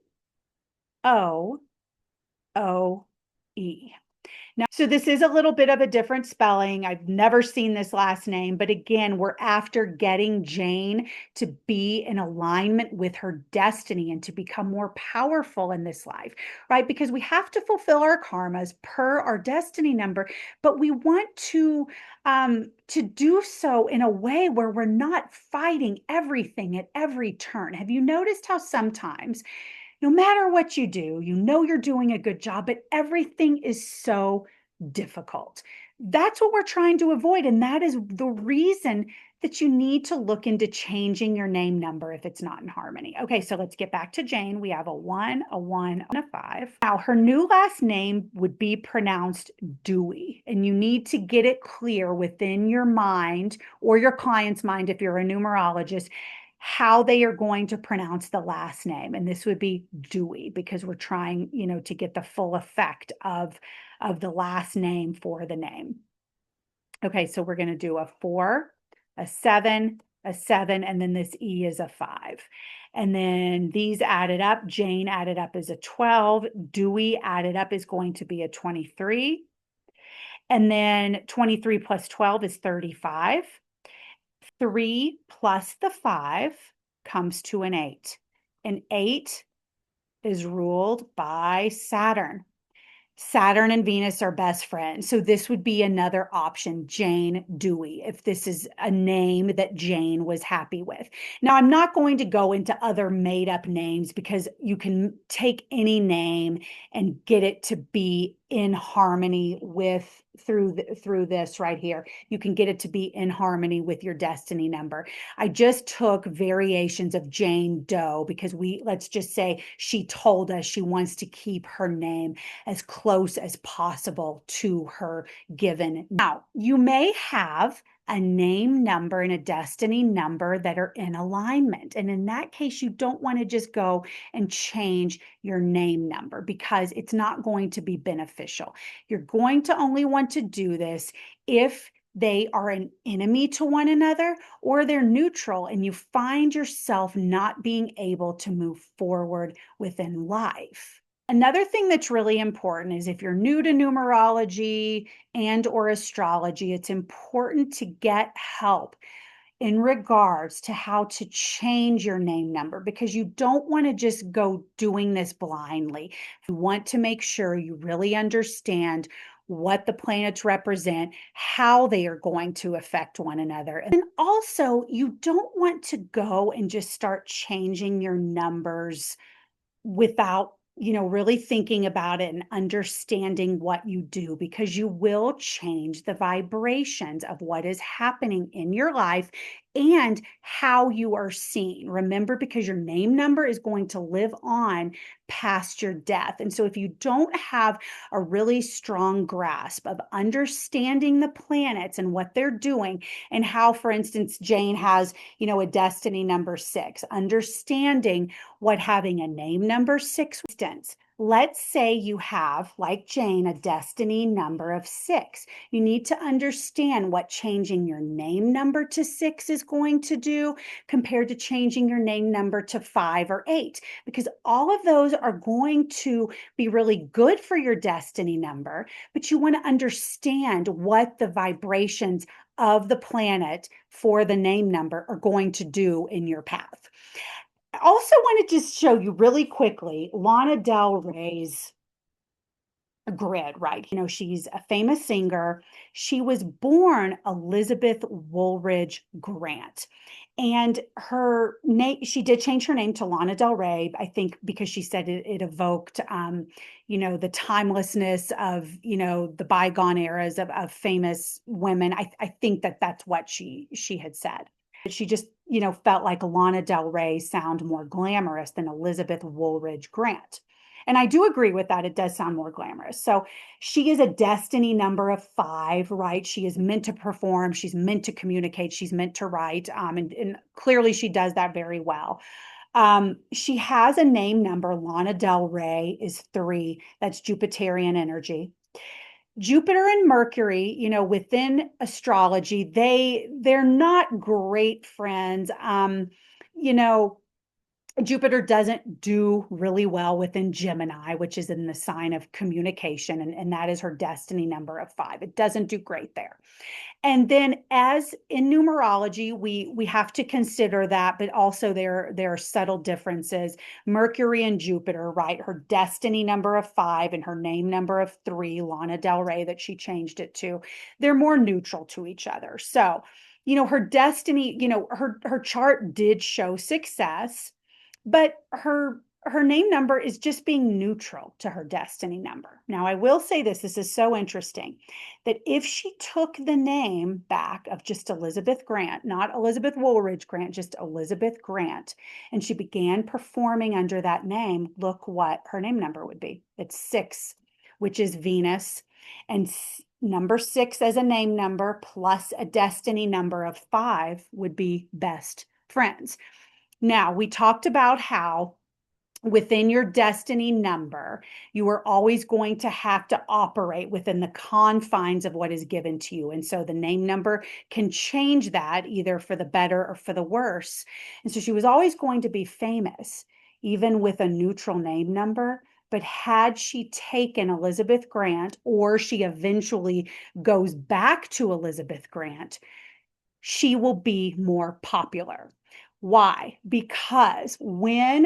Now, so this is a little bit of a different spelling. I've never seen this last name, but again, we're after getting Jane to be in alignment with her destiny and to become more powerful in this life, right? Because we have to fulfill our karmas per our destiny number, but we want to do so in a way where we're not fighting everything at every turn. Have you noticed how sometimes no matter what you do, you know you're doing a good job, but everything is so difficult. That's what we're trying to avoid. And that is the reason that you need to look into changing your name number if it's not in harmony. Okay, so let's get back to Jane. We have a 1, and a 5. Now, her new last name would be pronounced Dewey, and you need to get it clear within your mind or your client's mind if you're a numerologist how they are going to pronounce the last name. And this would be Dewey because we're trying, to get the full effect of the last name for the name. Okay, so we're going to do a 4, a 7, a 7, and then this E is a 5. And then these added up, Jane added up is a 12, Dewey added up is going to be a 23. And then 23 plus 12 is 35. 3 plus the 5 comes to an 8. An 8 is ruled by Saturn. Saturn and Venus are best friends. So this would be another option, Jane Dewey, if this is a name that Jane was happy with. Now, I'm not going to go into other made up names because you can take any name and get it to be in harmony with through this right here. You can get it to be in harmony with your destiny number. I just took variations of Jane Doe because let's just say she told us she wants to keep her name as close as possible to her given. Now, you may have a name number and a destiny number that are in alignment. And in that case, you don't want to just go and change your name number because it's not going to be beneficial. You're going to only want to do this if they are an enemy to one another or they're neutral and you find yourself not being able to move forward within life. Another thing that's really important is if you're new to numerology and or astrology, it's important to get help in regards to how to change your name number because you don't want to just go doing this blindly. You want to make sure you really understand what the planets represent, how they are going to affect one another. And also, you don't want to go and just start changing your numbers without really thinking about it and understanding what you do because you will change the vibrations of what is happening in your life and how you are seen. Remember, because your name number is going to live on past your death. And so if you don't have a really strong grasp of understanding the planets and what they're doing and how, for instance, Jane has, a destiny number 6, understanding what having a name number 6 instance. Let's say you have, like Jane, a destiny number of 6. You need to understand what changing your name number to 6 is going to do compared to changing your name number to 5 or 8, because all of those are going to be really good for your destiny number, but you want to understand what the vibrations of the planet for the name number are going to do in your path. I also want to just show you really quickly Lana Del Rey's grid, right? She's a famous singer. She was born Elizabeth Woolridge Grant. And her name, she did change her name to Lana Del Rey, I think, because she said it evoked, the timelessness of, the bygone eras of famous women. I think that's what she had said. She just, felt like Lana Del Rey sound more glamorous than Elizabeth Woolridge Grant. And I do agree with that. It does sound more glamorous. So she is a destiny number of 5, right? She is meant to perform. She's meant to communicate. She's meant to write. And clearly she does that very well. She has a name number. Lana Del Rey is 3. That's Jupiterian energy. Jupiter and Mercury, within astrology, they're not great friends. You know, Jupiter doesn't do really well within Gemini, which is in the sign of communication, and that is her destiny number of 5. It doesn't do great there. And then, as in numerology, we have to consider that, but also there are subtle differences. Mercury and Jupiter, right? Her destiny number of 5 and her name number of 3, Lana Del Rey, that she changed it to, they're more neutral to each other. So, her destiny, her chart did show success, but her name number is just being neutral to her destiny number. Now, I will say this is so interesting, that if she took the name back of just Elizabeth Grant, not Elizabeth Woolridge Grant, just Elizabeth Grant, and she began performing under that name, look what her name number would be. It's 6, which is Venus, and number 6 as a name number plus a destiny number of 5 would be best friends. Now, we talked about how within your destiny number, you are always going to have to operate within the confines of what is given to you. And so the name number can change that either for the better or for the worse. And so she was always going to be famous, even with a neutral name number. But had she taken Elizabeth Grant, or she eventually goes back to Elizabeth Grant, she will be more popular. Why? Because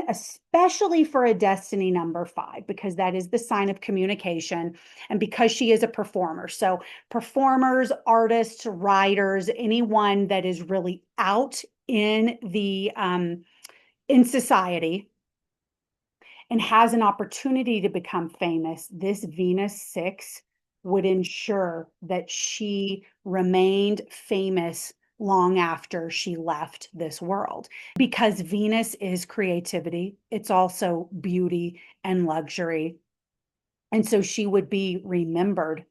especially for a destiny number 5, because that is the sign of communication, and because she is a performer. So performers, artists, writers, anyone that is really out in in society and has an opportunity to become famous, this Venus 6 would ensure that she remained famous long after she left this world, because Venus is creativity. It's also beauty and luxury. And so she would be remembered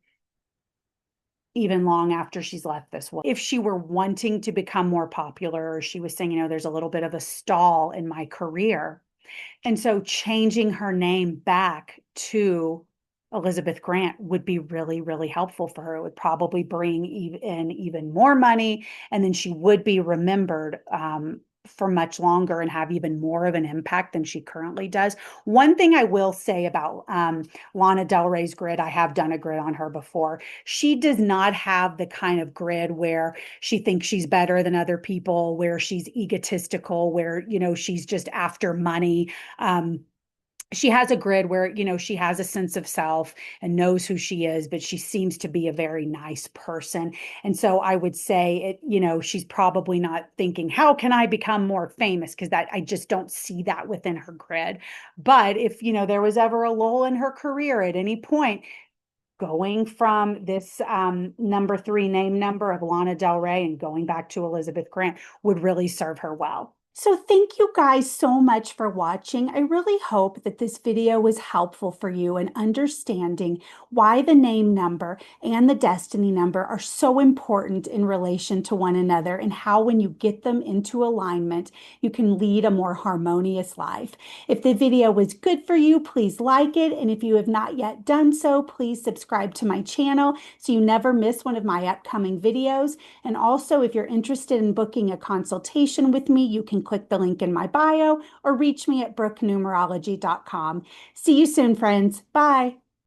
even long after she's left this world. If she were wanting to become more popular, or she was saying, there's a little bit of a stall in my career, and so changing her name back to Elizabeth Grant would be really, really helpful for her. It would probably bring in even more money, and then she would be remembered for much longer and have even more of an impact than she currently does. One thing I will say about Lana Del Rey's grid, I have done a grid on her before. She does not have the kind of grid where she thinks she's better than other people, where she's egotistical, where, she's just after money. She has a grid where, she has a sense of self and knows who she is, but she seems to be a very nice person. And so I would say she's probably not thinking, how can I become more famous? Because I just don't see that within her grid. But if, there was ever a lull in her career at any point, going from this number 3 name number of Lana Del Rey and going back to Elizabeth Grant would really serve her well. So thank you guys so much for watching. I really hope that this video was helpful for you in understanding why the name number and the destiny number are so important in relation to one another, and how when you get them into alignment, you can lead a more harmonious life. If the video was good for you, please like it. And if you have not yet done so, please subscribe to my channel so you never miss one of my upcoming videos. And also, if you're interested in booking a consultation with me, you can click the link in my bio or reach me at brooknumerology.com. See you soon, friends. Bye.